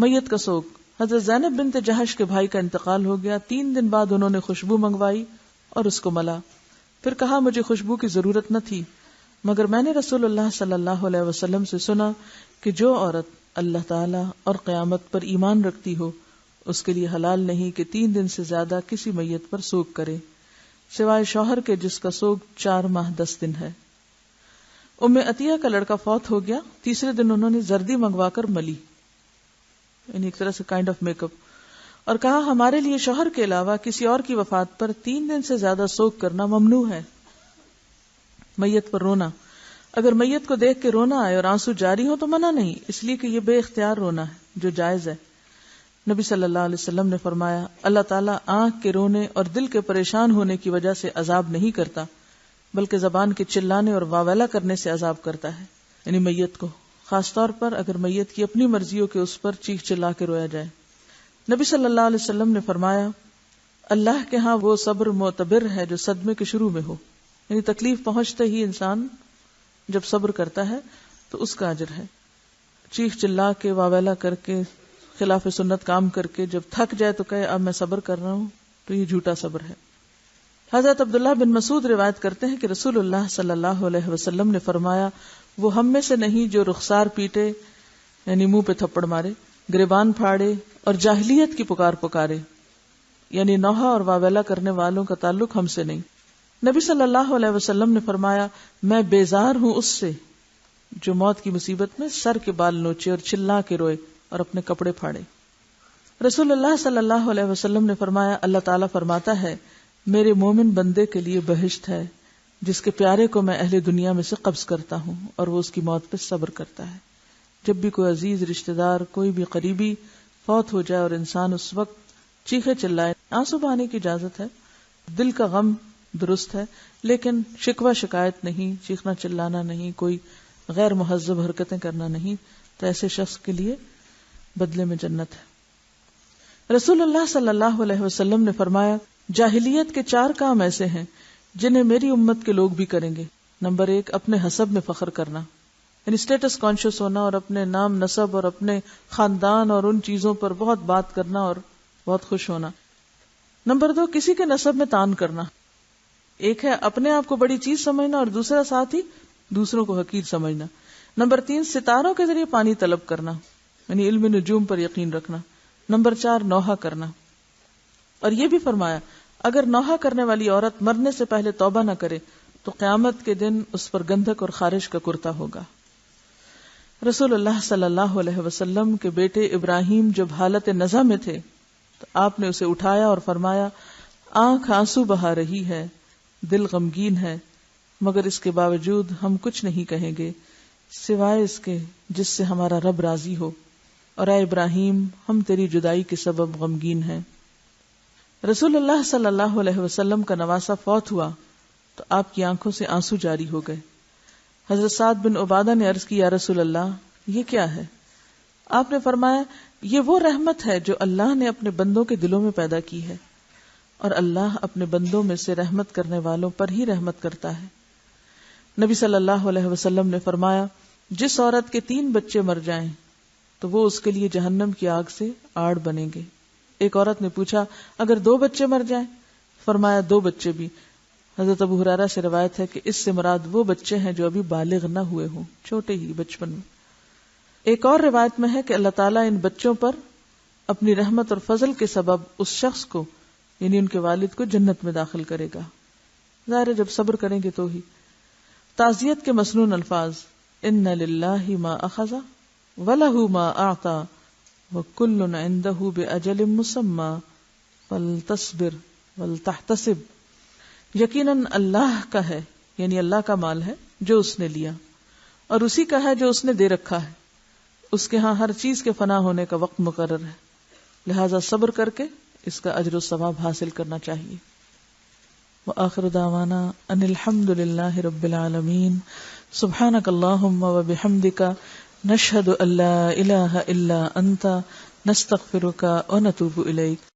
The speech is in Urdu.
میت کا سوگ. حضرت زینب بنت جہش کے بھائی کا انتقال ہو گیا. 3 دن بعد انہوں نے خوشبو منگوائی اور اس کو ملا. پھر کہا مجھے خوشبو کی ضرورت نہ تھی، مگر میں نے رسول اللہ صلی اللہ علیہ وسلم سے سنا کہ جو عورت اللہ تعالی اور قیامت پر ایمان رکھتی ہو اس کے لیے حلال نہیں کہ 3 دن سے زیادہ کسی میت پر سوگ کرے، سوائے شوہر کے جس کا سوگ 4 ماہ 10 دن ہے. ام عطیہ کا لڑکا فوت ہو گیا. تیسرے دن انہوں نے زردی منگوا کر ملی، یعنی ایک طرح سے کائنڈ آف میک اپ، اور کہا ہمارے لیے شوہر کے علاوہ کسی اور کی وفات پر 3 دن سے زیادہ سوگ کرنا ممنوع ہے. میت پر رونا، اگر میت کو دیکھ کے رونا آئے اور آنسو جاری ہو تو منع نہیں، اس لیے کہ یہ بے اختیار رونا ہے جو جائز ہے. نبی صلی اللہ علیہ وسلم نے فرمایا اللہ تعالیٰ آنکھ کے رونے اور دل کے پریشان ہونے کی وجہ سے عذاب نہیں کرتا، بلکہ زبان کے چلانے اور واویلا کرنے سے عذاب کرتا ہے، یعنی میت کو، خاص طور پر اگر میت کی اپنی مرضی ہو کہ اس پر چیخ چلا کے رویا جائے. نبی صلی اللہ علیہ وسلم نے فرمایا اللہ کے ہاں وہ صبر معتبر ہے جو صدمے کے شروع میں ہو، یعنی تکلیف پہنچتے ہی انسان جب صبر کرتا ہے تو اس کا اجر ہے. چیخ چلا کے واویلا کر کے خلاف سنت کام کر کے جب تھک جائے تو کہے اب میں صبر کر رہا ہوں تو یہ جھوٹا صبر ہے. حضرت عبداللہ بن مسعود روایت کرتے ہیں کہ رسول اللہ صلی اللہ علیہ وسلم نے فرمایا وہ ہم میں سے نہیں جو رخسار پیٹے یعنی منہ پہ تھپڑ مارے، گریبان پھاڑے اور جاہلیت کی پکارے، یعنی نوحہ اور واویلا کرنے والوں کا تعلق ہم سے نہیں. نبی صلی اللہ علیہ وسلم نے فرمایا میں بیزار ہوں اس سے جو موت کی مصیبت میں سر کے بال نوچے اور چلا کے روئے اور اپنے کپڑے پھاڑے. رسول اللہ صلی اللہ علیہ وسلم نے فرمایا اللہ تعالیٰ فرماتا ہے میرے مومن بندے کے لیے بہشت ہے جس کے پیارے کو میں اہل دنیا میں سے قبض کرتا ہوں اور وہ اس کی موت پہ صبر کرتا ہے. جب بھی کوئی عزیز رشتہ دار کوئی بھی قریبی فوت ہو جائے اور انسان اس وقت چیخے چلائے، آنسو بہانے کی اجازت ہے، دل کا غم درست ہے، لیکن شکوہ شکایت نہیں، چیخنا چلانا نہیں، کوئی غیر مہذب حرکتیں کرنا نہیں، تو ایسے شخص کے لیے بدلے میں جنت ہے. رسول اللہ صلی اللہ علیہ وسلم نے فرمایا جاہلیت کے 4 کام ایسے ہیں جنہیں میری امت کے لوگ بھی کریں گے. نمبر 1 اپنے حسب میں فخر کرنا، یعنی اسٹیٹس کانشیس ہونا اور اپنے نام نسب اور اپنے خاندان اور ان چیزوں پر بہت بات کرنا اور بہت خوش ہونا. نمبر 2 کسی کے نسب میں تان کرنا. ایک ہے اپنے آپ کو بڑی چیز سمجھنا اور دوسرا ساتھ ہی دوسروں کو حقیر سمجھنا. نمبر 3 ستاروں کے ذریعے پانی طلب کرنا، یعنی علم نجوم پر یقین رکھنا. نمبر 4 نوحہ کرنا. اور یہ بھی فرمایا اگر نوحہ کرنے والی عورت مرنے سے پہلے توبہ نہ کرے تو قیامت کے دن اس پر گندھک اور خارش کا کرتا ہوگا. رسول اللہ صلی اللہ علیہ وسلم کے بیٹے ابراہیم جب حالت نزع میں تھے تو آپ نے اسے اٹھایا اور فرمایا آنکھ آنسو بہا رہی ہے، دل غمگین ہے، مگر اس کے باوجود ہم کچھ نہیں کہیں گے سوائے اس کے جس سے ہمارا رب راضی ہو، اور اے ابراہیم ہم تیری جدائی کے سبب غمگین ہیں. رسول اللہ صلی اللہ علیہ وسلم کا نواسہ فوت ہوا تو آپ کی آنکھوں سے آنسو جاری ہو گئے. حضرت سعد بن عبادہ نے عرض کی یا رسول اللہ یہ کیا ہے؟ آپ نے فرمایا یہ وہ رحمت ہے جو اللہ نے اپنے بندوں کے دلوں میں پیدا کی ہے، اور اللہ اپنے بندوں میں سے رحمت کرنے والوں پر ہی رحمت کرتا ہے. نبی صلی اللہ علیہ وسلم نے فرمایا جس عورت کے 3 بچے مر جائیں تو وہ اس کے لیے جہنم کی آگ سے آڑ بنیں گے. ایک عورت نے پوچھا اگر 2 بچے مر جائیں؟ فرمایا 2 بچے بھی. حضرت ابو ہریرہ سے روایت ہے کہ اس سے مراد وہ بچے ہیں جو ابھی بالغ نہ ہوئے ہوں، چھوٹے ہی بچپن میں. ایک اور روایت میں ہے کہ اللہ تعالیٰ ان بچوں پر اپنی رحمت اور فضل کے سبب اس شخص کو یعنی ان کے والد کو جنت میں داخل کرے گا. ظاہر ہے جب صبر کریں گے تو ہی. تعزیت کے مسنون الفاظ ان للہ ما اخذ وَلَهُ مَا أَعْطَى وَكُلٌّ عِنْدَهُ بِأَجَلٍ مُّسَمًّى فَلْتَصْبِرْ وَلْتَحْتَسِبْ. یقیناً اللہ کا ہے یعنی اللہ کا مال ہے جو اس نے لیا اور اسی کا ہے جو اس نے دے رکھا ہے، اس کے ہاں ہر چیز کے فنا ہونے کا وقت مقرر ہے، لہذا صبر کر کے اس کا اجر و ثواب حاصل کرنا چاہیے. وآخر دعوانا ان الحمد للہ رب العالمین. سبحانک اللہم وبحمدک نشہد ان لا الہ الا انت نستغفرک ونتوب الیک.